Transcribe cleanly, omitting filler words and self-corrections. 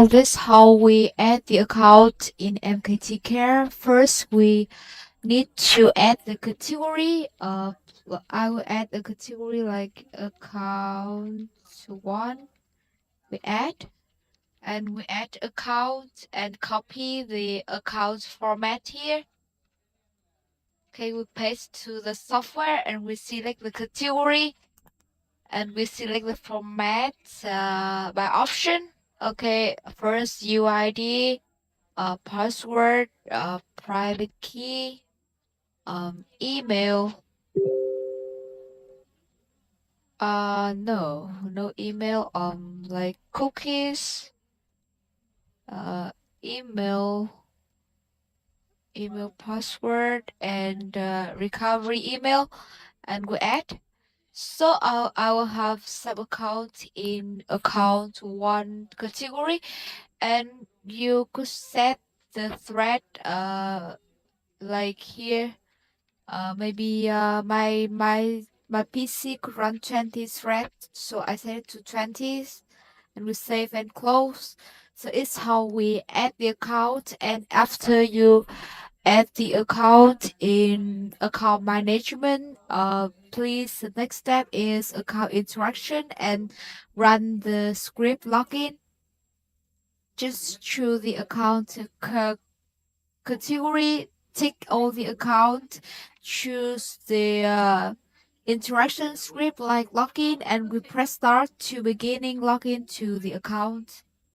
this how we add the account in MKT CARE. First, we need to add the category. I will add the category like account one. We add and we add account and copy the account format here. Okay, we paste to the software and we select the category and we select the format by option. Okay, first UID, password, private key, email. No email. Like cookies, email, email password, and recovery email, and we add. So I will have sub account in account one category, and you could set the thread like here. Maybe my PC could run 20 threads, so I set it to 20, and we save and close. So it's how we add the account, and after you add the account in account management, please the next step is account interaction and run the script login. Just choose the account category, tick all the account, choose the interaction script like login, and we press start to beginning login to the account.